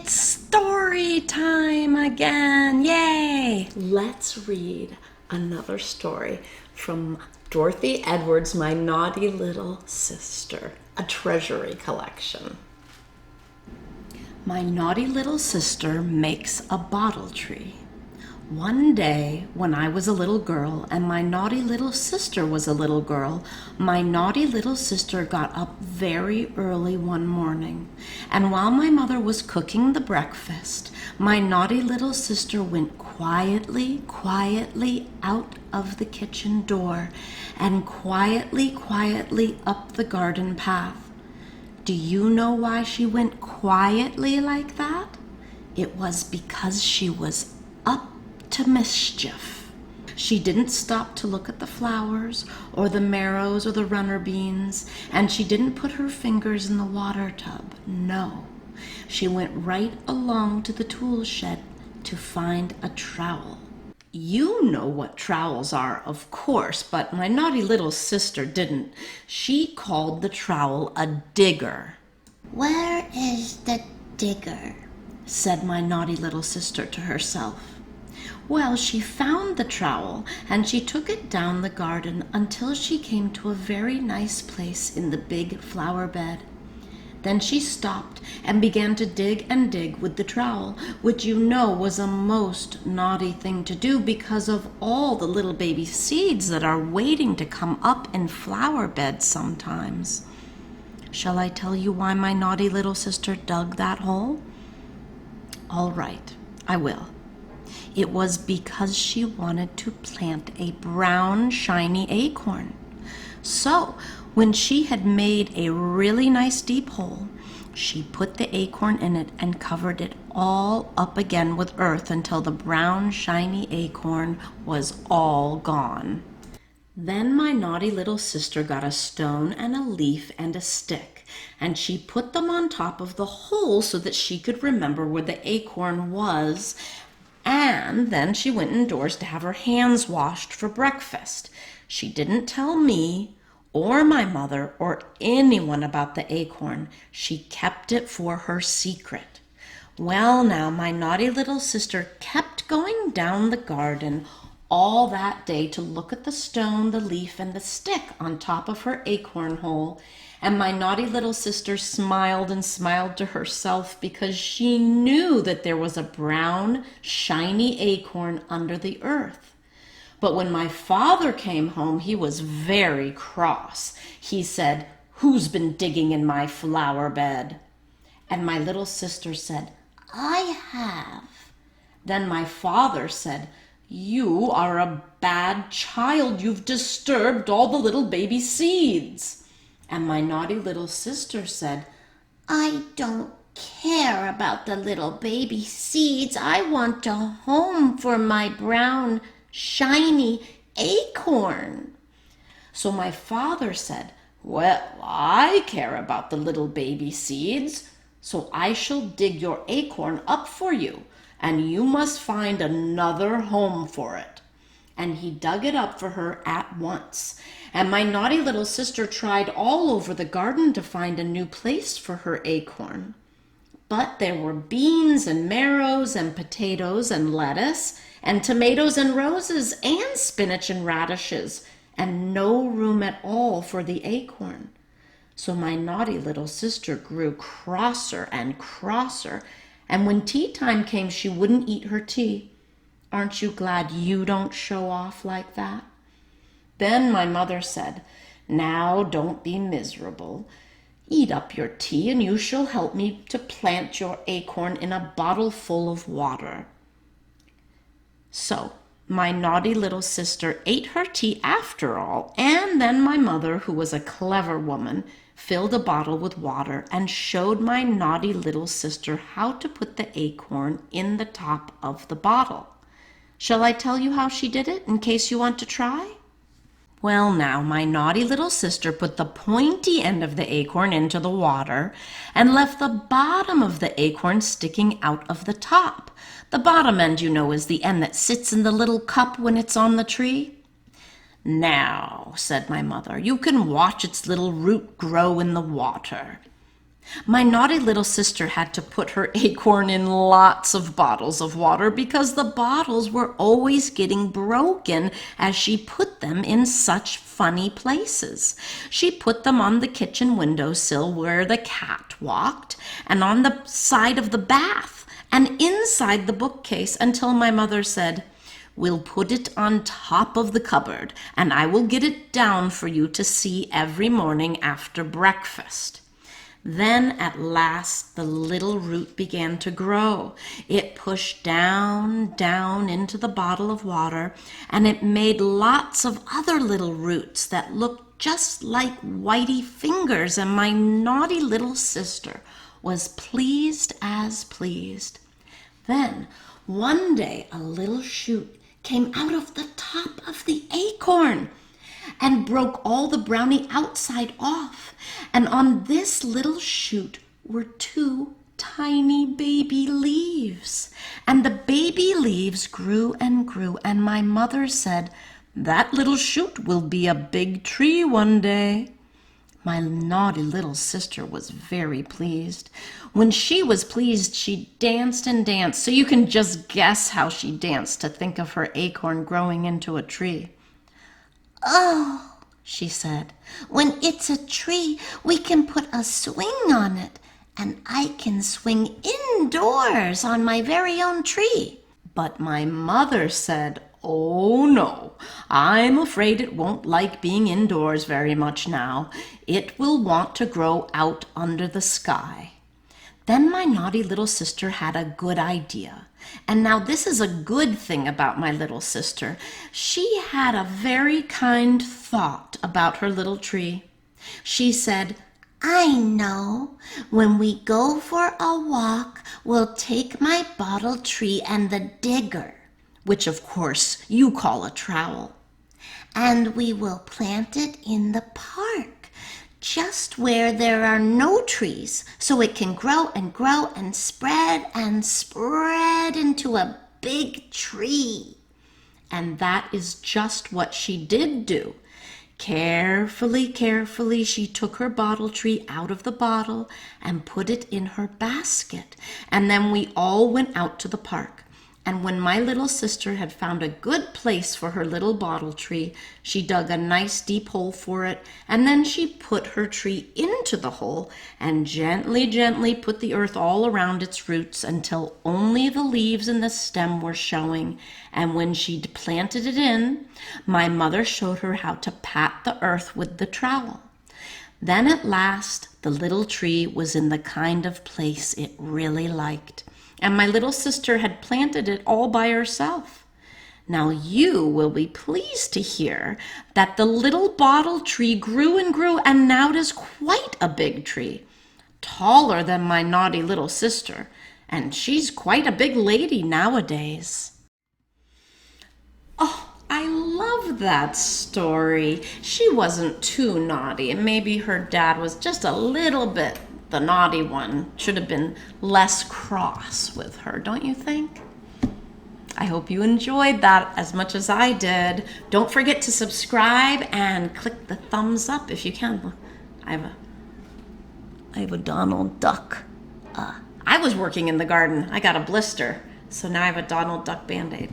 It's story time again! Yay! Let's read another story from Dorothy Edwards' My Naughty Little Sister, a Treasury Collection. My naughty little sister makes a bottle tree. One day, when I was a little girl and my naughty little sister was a little girl, my naughty little sister got up very early one morning. And while my mother was cooking the breakfast, my naughty little sister went quietly out of the kitchen door and quietly up the garden path. Do you know why she went quietly like that? It was because she was up to mischief. She didn't stop to look at the flowers or the marrows or the runner beans, and she didn't put her fingers in the water tub. No, she went right along to the tool shed to find a trowel. You know what trowels are, of course, but my naughty little sister didn't. She called the trowel a digger. "Where is the digger?" said my naughty little sister to herself. Well, she found the trowel and she took it down the garden until she came to a very nice place in the big flower bed. Then she stopped and began to dig and dig with the trowel, which you know was a most naughty thing to do because of all the little baby seeds that are waiting to come up in flower beds sometimes. Shall I tell you why my naughty little sister dug that hole? All right, I will. It was because she wanted to plant a brown, shiny acorn. So, when she had made a really nice deep hole, she put the acorn in it and covered it all up again with earth until the brown, shiny acorn was all gone. Then my naughty little sister got a stone and a leaf and a stick, and she put them on top of the hole so that she could remember where the acorn was. And then she went indoors to have her hands washed for breakfast. She didn't tell me or my mother or anyone about the acorn. She kept it for her secret. Well, now, my naughty little sister kept going down the garden all that day to look at the stone, the leaf, and the stick on top of her acorn hole. And my naughty little sister smiled and smiled to herself because she knew that there was a brown, shiny acorn under the earth. But when my father came home, he was very cross. He said, "Who's been digging in my flower bed?" And my little sister said, "I have." Then my father said, "You are a bad child. You've disturbed all the little baby seeds." And my naughty little sister said, "I don't care about the little baby seeds. I want a home for my brown, shiny acorn." So my father said, "Well, I care about the little baby seeds, so I shall dig your acorn up for you, and you must find another home for it." And he dug it up for her at once. And my naughty little sister tried all over the garden to find a new place for her acorn. But there were beans and marrows and potatoes and lettuce and tomatoes and roses and spinach and radishes and no room at all for the acorn. So my naughty little sister grew crosser and crosser, and when tea time came, she wouldn't eat her tea. Aren't you glad you don't show off like that? Then my mother said, "Now don't be miserable. Eat up your tea and you shall help me to plant your acorn in a bottle full of water." So my naughty little sister ate her tea after all, and then my mother, who was a clever woman, filled a bottle with water and showed my naughty little sister how to put the acorn in the top of the bottle. Shall I tell you how she did it in case you want to try? Well, now, my naughty little sister put the pointy end of the acorn into the water and left the bottom of the acorn sticking out of the top. The bottom end, you know, is the end that sits in the little cup when it's on the tree. "Now," said my mother, "you can watch its little root grow in the water." My naughty little sister had to put her acorn in lots of bottles of water because the bottles were always getting broken as she put them in such funny places. She put them on the kitchen windowsill where the cat walked, and on the side of the bath, and inside the bookcase until my mother said, "We'll put it on top of the cupboard, and I will get it down for you to see every morning after breakfast." Then at last the little root began to grow. It pushed down, down into the bottle of water, and it made lots of other little roots that looked just like whitey fingers, and my naughty little sister was pleased as pleased. Then one day a little shoot came out of the top of the acorn and broke all the brownie outside off. And on this little shoot were 2 tiny baby leaves. And the baby leaves grew and grew, and my mother said, "That little shoot will be a big tree one day." My naughty little sister was very pleased. When she was pleased, she danced and danced, so you can just guess how she danced to think of her acorn growing into a tree. "Oh," she said, "when it's a tree, we can put a swing on it, and I can swing indoors on my very own tree." But my mother said, "Oh no, I'm afraid it won't like being indoors very much now. It will want to grow out under the sky." Then my naughty little sister had a good idea. And now this is a good thing about my little sister. She had a very kind thought about her little tree. She said, "I know. When we go for a walk, we'll take my bottle tree and the digger," which of course you call a trowel, "and we will plant it in the park, just where there are no trees, so it can grow and spread into a big tree." And that is just what she did do. Carefully, carefully, she took her bottle tree out of the bottle and put it in her basket. And then we all went out to the park. And when my little sister had found a good place for her little bottle tree, she dug a nice deep hole for it, and then she put her tree into the hole and gently, gently put the earth all around its roots until only the leaves and the stem were showing. And when she'd planted it in, my mother showed her how to pat the earth with the trowel. Then at last, the little tree was in the kind of place it really liked. And my little sister had planted it all by herself. Now you will be pleased to hear that the little bottle tree grew and grew, and now it is quite a big tree, taller than my naughty little sister, and she's quite a big lady nowadays. Oh, I love that story. She wasn't too naughty, and maybe her dad was just a little bit the naughty one, should have been less cross with her, don't you think? I hope you enjoyed that as much as I did. Don't forget to subscribe and click the thumbs up if you can. I have a Donald Duck. I was working in the garden. I got a blister, so now I have a Donald Duck Band-Aid.